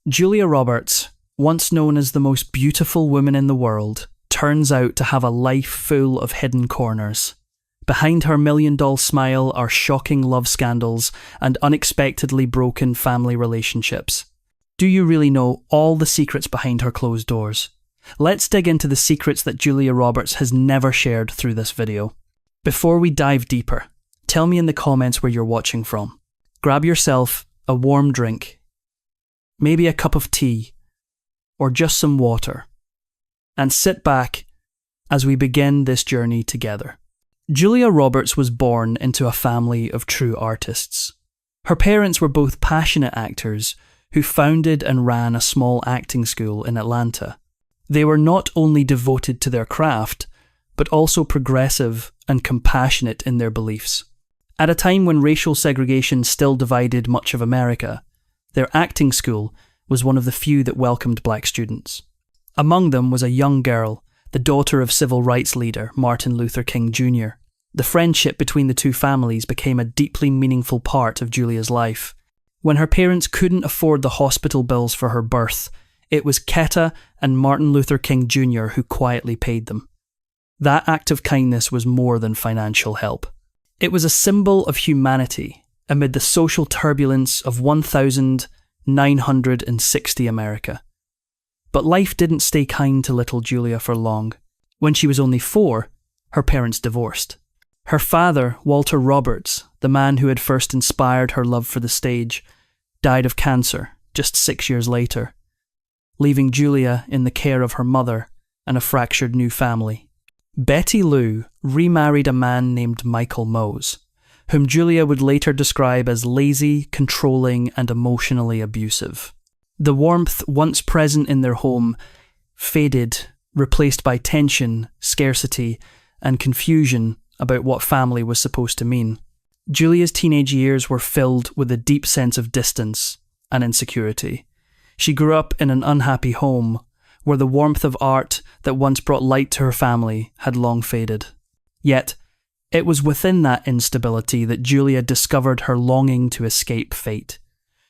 Julia Roberts, once known as the most beautiful woman in the world, turns out to have a life full of hidden corners. Behind her million-dollar smile are shocking love scandals and unexpectedly broken family relationships. Do you really know all the secrets behind her closed doors? Let's dig into the secrets that Julia Roberts has never shared through this video. Before we dive deeper, tell me in the comments where you're watching from. Grab yourself a warm drink, maybe a cup of tea, or just some water, and sit back as we begin this journey together. Julia Roberts was born into a family of true artists. Her parents were both passionate actors who founded and ran a small acting school in Atlanta. They were not only devoted to their craft, but also progressive and compassionate in their beliefs. At a time when racial segregation still divided much of America, their acting school was one of the few that welcomed black students. Among them was a young girl, the daughter of civil rights leader Martin Luther King Jr. The friendship between the two families became a deeply meaningful part of Julia's life. When her parents couldn't afford the hospital bills for her birth, it was Ketta and Martin Luther King Jr. who quietly paid them. That act of kindness was more than financial help. It was a symbol of humanity amid the social turbulence of 1960 America. But life didn't stay kind to little Julia for long. When she was only 4, her parents divorced. Her father, Walter Roberts, the man who had first inspired her love for the stage, died of cancer just 6 years later, leaving Julia in the care of her mother and a fractured new family. Betty Lou remarried a man named Michael Mose, whom Julia would later describe as lazy, controlling, and emotionally abusive. The warmth once present in their home faded, replaced by tension, scarcity, and confusion about what family was supposed to mean. Julia's teenage years were filled with a deep sense of distance and insecurity. She grew up in an unhappy home where the warmth of art that once brought light to her family had long faded. Yet, it was within that instability that Julia discovered her longing to escape fate.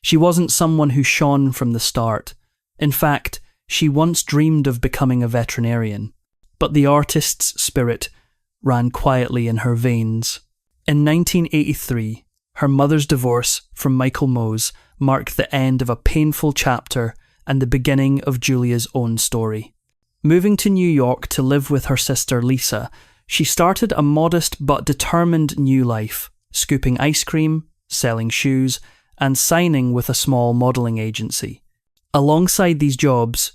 She wasn't someone who shone from the start. In fact, she once dreamed of becoming a veterinarian, but the artist's spirit ran quietly in her veins. In 1983, her mother's divorce from Michael Mose marked the end of a painful chapter and the beginning of Julia's own story. Moving to New York to live with her sister Lisa, she started a modest but determined new life, scooping ice cream, selling shoes, and signing with a small modelling agency. Alongside these jobs,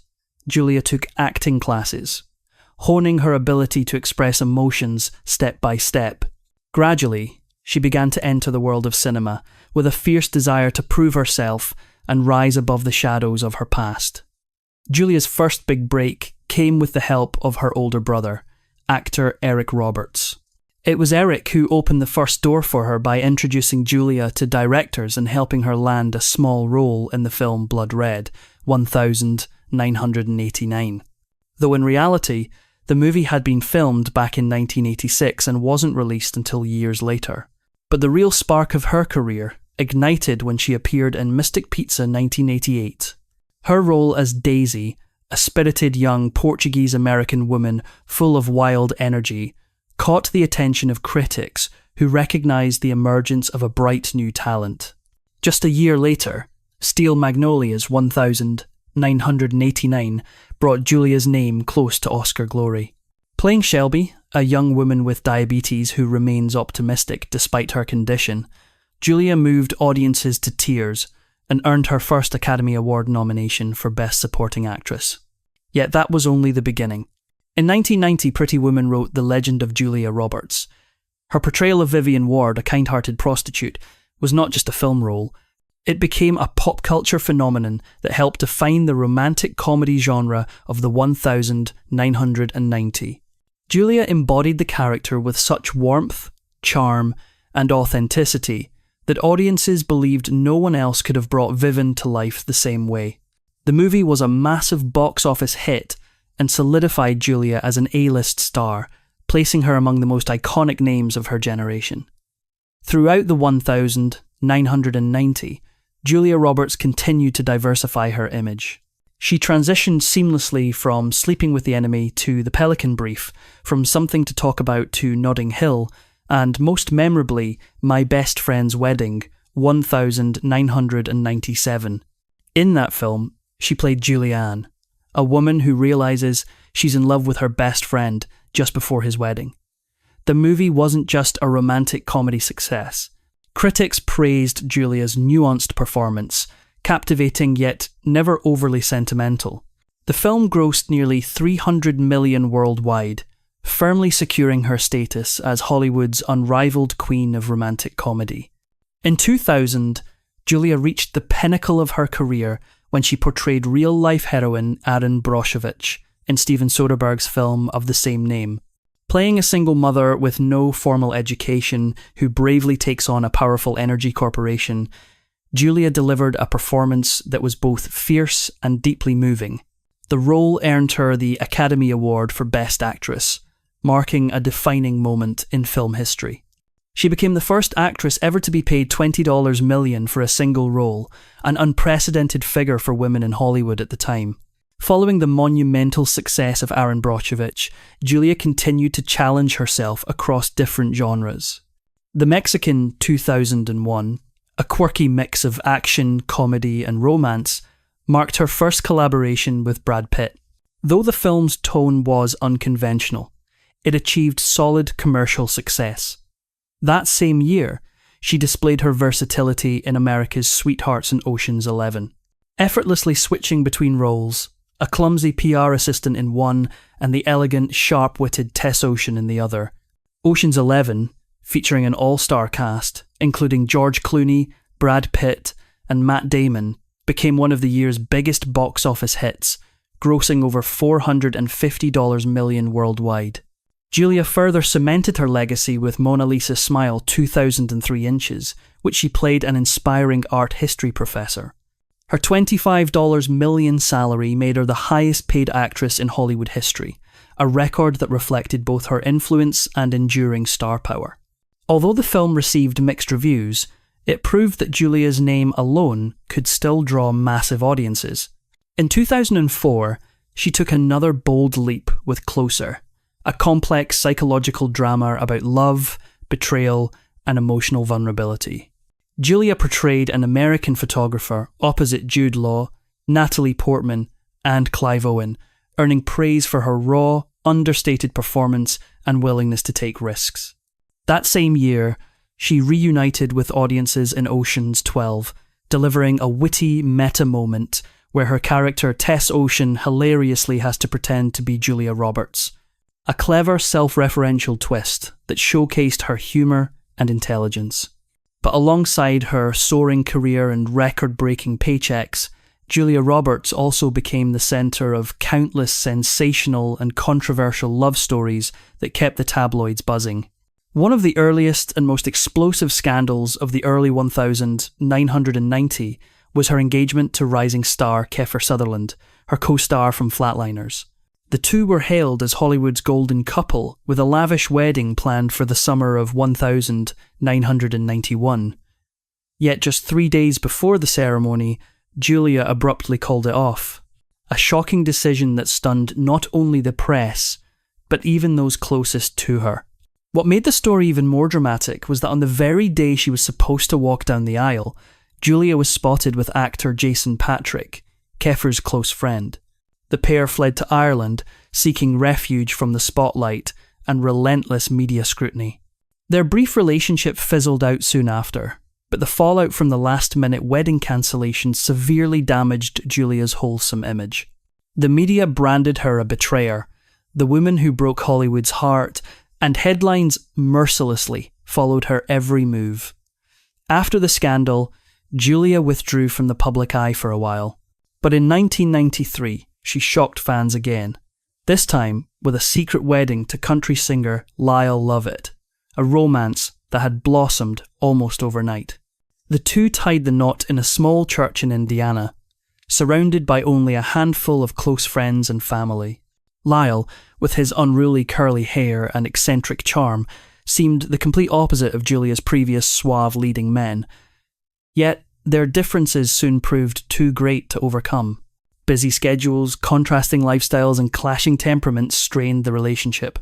Julia took acting classes, honing her ability to express emotions step by step. Gradually, she began to enter the world of cinema with a fierce desire to prove herself and rise above the shadows of her past. Julia's first big break came with the help of her older brother, actor Eric Roberts. It was Eric who opened the first door for her by introducing Julia to directors and helping her land a small role in the film Blood Red, 1989. Though in reality, the movie had been filmed back in 1986 and wasn't released until years later. But the real spark of her career ignited when she appeared in Mystic Pizza 1988. Her role as Daisy, a spirited young Portuguese-American woman full of wild energy, caught the attention of critics who recognised the emergence of a bright new talent. Just a year later, Steel Magnolias 1989 brought Julia's name close to Oscar glory. Playing Shelby, a young woman with diabetes who remains optimistic despite her condition, Julia moved audiences to tears and earned her first Academy Award nomination for Best Supporting Actress. Yet that was only the beginning. In 1990, Pretty Woman wrote The Legend of Julia Roberts. Her portrayal of Vivian Ward, a kind-hearted prostitute, was not just a film role. It became a pop culture phenomenon that helped define the romantic comedy genre of the 1990. Julia embodied the character with such warmth, charm, and authenticity that audiences believed no one else could have brought Vivian to life the same way. The movie was a massive box office hit and solidified Julia as an A-list star, placing her among the most iconic names of her generation. Throughout the 1990, Julia Roberts continued to diversify her image. She transitioned seamlessly from Sleeping with the Enemy to The Pelican Brief, from Something to Talk About to Notting Hill, and most memorably, My Best Friend's Wedding, 1997. In that film, she played Julianne, a woman who realises she's in love with her best friend just before his wedding. The movie wasn't just a romantic comedy success. Critics praised Julia's nuanced performance, captivating yet never overly sentimental. The film grossed nearly $300 million worldwide, firmly securing her status as Hollywood's unrivaled queen of romantic comedy. In 2000, Julia reached the pinnacle of her career when she portrayed real-life heroine Erin Brockovich in Steven Soderbergh's film of the same name. Playing a single mother with no formal education who bravely takes on a powerful energy corporation, Julia delivered a performance that was both fierce and deeply moving. The role earned her the Academy Award for Best Actress, marking a defining moment in film history. She became the first actress ever to be paid $20 million for a single role, an unprecedented figure for women in Hollywood at the time. Following the monumental success of Erin Brockovich, Julia continued to challenge herself across different genres. The Mexican 2001, a quirky mix of action, comedy and romance, marked her first collaboration with Brad Pitt. Though the film's tone was unconventional, it achieved solid commercial success. That same year, she displayed her versatility in America's Sweethearts and Ocean's 11. Effortlessly switching between roles, a clumsy PR assistant in one and the elegant, sharp-witted Tess Ocean in the other. Ocean's 11, featuring an all-star cast, including George Clooney, Brad Pitt, and Matt Damon, became one of the year's biggest box office hits, grossing over $450 million worldwide. Julia further cemented her legacy with Mona Lisa Smile 2003 Inches, which she played an inspiring art history professor. Her $25 million salary made her the highest paid actress in Hollywood history, a record that reflected both her influence and enduring star power. Although the film received mixed reviews, it proved that Julia's name alone could still draw massive audiences. In 2004, she took another bold leap with Closer, a complex psychological drama about love, betrayal, and emotional vulnerability. Julia portrayed an American photographer opposite Jude Law, Natalie Portman, and Clive Owen, earning praise for her raw, understated performance and willingness to take risks. That same year, she reunited with audiences in Ocean's 12, delivering a witty meta moment where her character Tess Ocean hilariously has to pretend to be Julia Roberts. A clever self-referential twist that showcased her humour and intelligence. But alongside her soaring career and record-breaking paychecks, Julia Roberts also became the centre of countless sensational and controversial love stories that kept the tabloids buzzing. One of the earliest and most explosive scandals of the early 1990 was her engagement to rising star Kiefer Sutherland, her co-star from Flatliners. The two were hailed as Hollywood's golden couple, with a lavish wedding planned for the summer of 1991. Yet just 3 days before the ceremony, Julia abruptly called it off. A shocking decision that stunned not only the press, but even those closest to her. What made the story even more dramatic was that on the very day she was supposed to walk down the aisle, Julia was spotted with actor Jason Patric, Kiefer's close friend. The pair fled to Ireland, seeking refuge from the spotlight and relentless media scrutiny. Their brief relationship fizzled out soon after, but the fallout from the last-minute wedding cancellation severely damaged Julia's wholesome image. The media branded her a betrayer, the woman who broke Hollywood's heart, and headlines mercilessly followed her every move. After the scandal, Julia withdrew from the public eye for a while, but in 1993, she shocked fans again, this time with a secret wedding to country singer Lyle Lovett, a romance that had blossomed almost overnight. The two tied the knot in a small church in Indiana, surrounded by only a handful of close friends and family. Lyle, with his unruly curly hair and eccentric charm, seemed the complete opposite of Julia's previous suave leading men. Yet, their differences soon proved too great to overcome. Busy schedules, contrasting lifestyles, and clashing temperaments strained the relationship.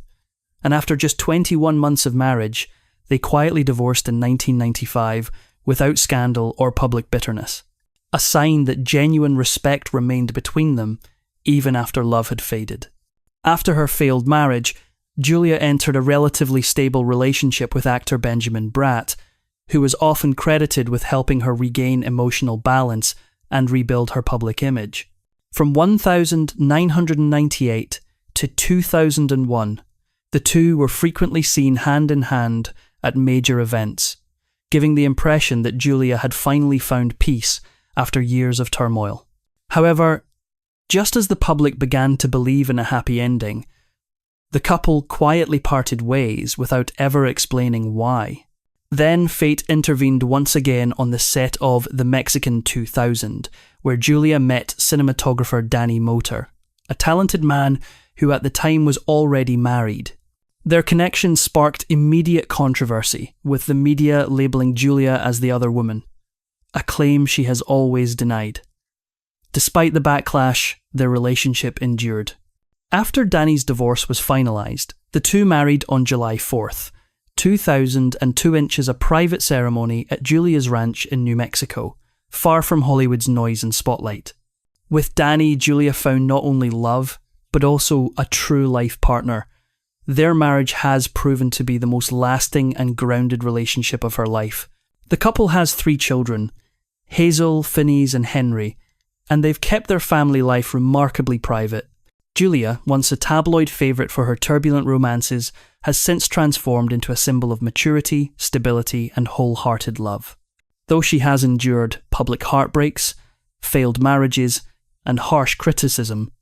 And after just 21 months of marriage, they quietly divorced in 1995 without scandal or public bitterness, a sign that genuine respect remained between them even after love had faded. After her failed marriage, Julia entered a relatively stable relationship with actor Benjamin Bratt, who was often credited with helping her regain emotional balance and rebuild her public image. From 1998 to 2001, the two were frequently seen hand in hand at major events, giving the impression that Julia had finally found peace after years of turmoil. However, just as the public began to believe in a happy ending, the couple quietly parted ways without ever explaining why. Then fate intervened once again on the set of The Mexican 2000, where Julia met cinematographer Danny Motor, a talented man who at the time was already married. Their connection sparked immediate controversy, with the media labelling Julia as the other woman, a claim she has always denied. Despite the backlash, their relationship endured. After Danny's divorce was finalised, the two married on July 4th, 2002 inches a private ceremony at Julia's ranch in New Mexico, far from Hollywood's noise and spotlight. With Danny, Julia found not only love, but also a true life partner. Their marriage has proven to be the most lasting and grounded relationship of her life. The couple has 3 children, Hazel, Phineas and Henry, and they've kept their family life remarkably private. Julia, once a tabloid favourite for her turbulent romances, has since transformed into a symbol of maturity, stability and wholehearted love. Though she has endured public heartbreaks, failed marriages and harsh criticism,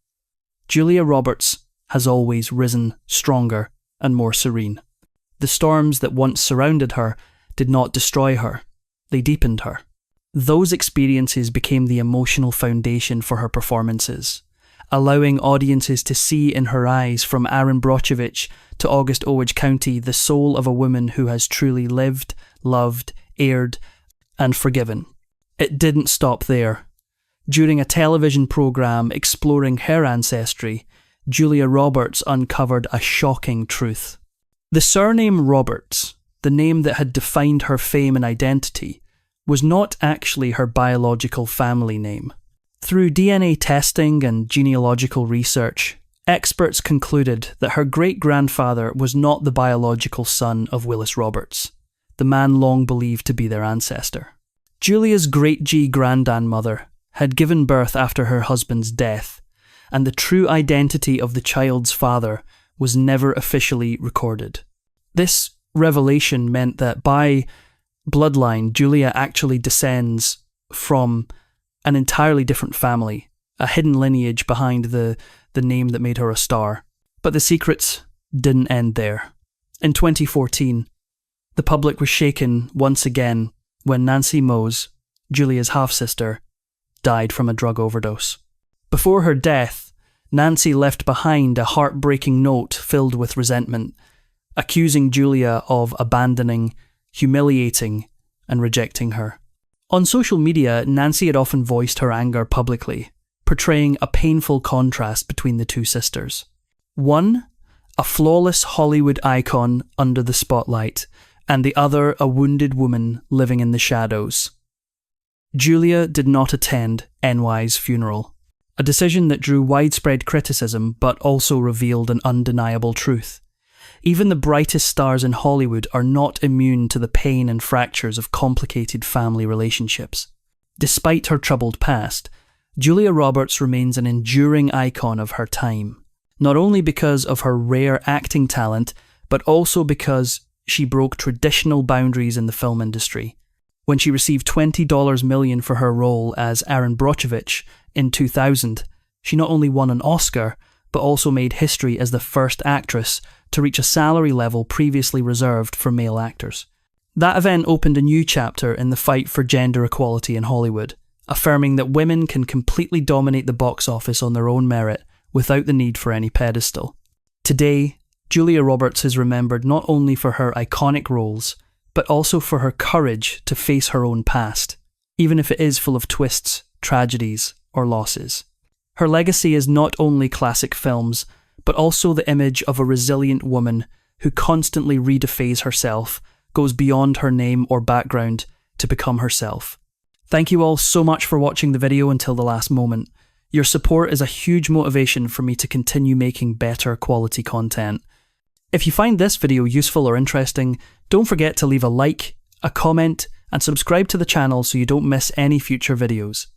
Julia Roberts has always risen stronger and more serene. The storms that once surrounded her did not destroy her, they deepened her. Those experiences became the emotional foundation for her performances, allowing audiences to see in her eyes, from Aaron Brockovich to August Owage County, the soul of a woman who has truly lived, loved, erred, and forgiven. It didn't stop there. During a television programme exploring her ancestry, Julia Roberts uncovered a shocking truth. The surname Roberts, the name that had defined her fame and identity, was not actually her biological family name. Through DNA testing and genealogical research, experts concluded that her great-grandfather was not the biological son of Willis Roberts, the man long believed to be their ancestor. Julia's great-grandmother had given birth after her husband's death, and the true identity of the child's father was never officially recorded. This revelation meant that by bloodline, Julia actually descends from an entirely different family, a hidden lineage behind the name that made her a star. But the secrets didn't end there. In 2014, the public was shaken once again when Nancy Mose, Julia's half-sister, died from a drug overdose. Before her death, Nancy left behind a heartbreaking note filled with resentment, accusing Julia of abandoning, humiliating, and rejecting her. On social media, Nancy had often voiced her anger publicly, portraying a painful contrast between the two sisters. One, a flawless Hollywood icon under the spotlight, and the other a wounded woman living in the shadows. Julia did not attend NY's funeral, a decision that drew widespread criticism but also revealed an undeniable truth. Even the brightest stars in Hollywood are not immune to the pain and fractures of complicated family relationships. Despite her troubled past, Julia Roberts remains an enduring icon of her time, not only because of her rare acting talent, but also because she broke traditional boundaries in the film industry. When she received $20 million for her role as Aaron Brockovich in 2000, she not only won an Oscar, but also made history as the first actress to reach a salary level previously reserved for male actors. That event opened a new chapter in the fight for gender equality in Hollywood, affirming that women can completely dominate the box office on their own merit without the need for any pedestal. Today, Julia Roberts is remembered not only for her iconic roles, but also for her courage to face her own past, even if it is full of twists, tragedies, or losses. Her legacy is not only classic films, but also the image of a resilient woman who constantly redefays herself, goes beyond her name or background to become herself. Thank you all so much for watching the video until the last moment. Your support is a huge motivation for me to continue making better quality content. If you find this video useful or interesting, don't forget to leave a like, a comment, and subscribe to the channel so you don't miss any future videos.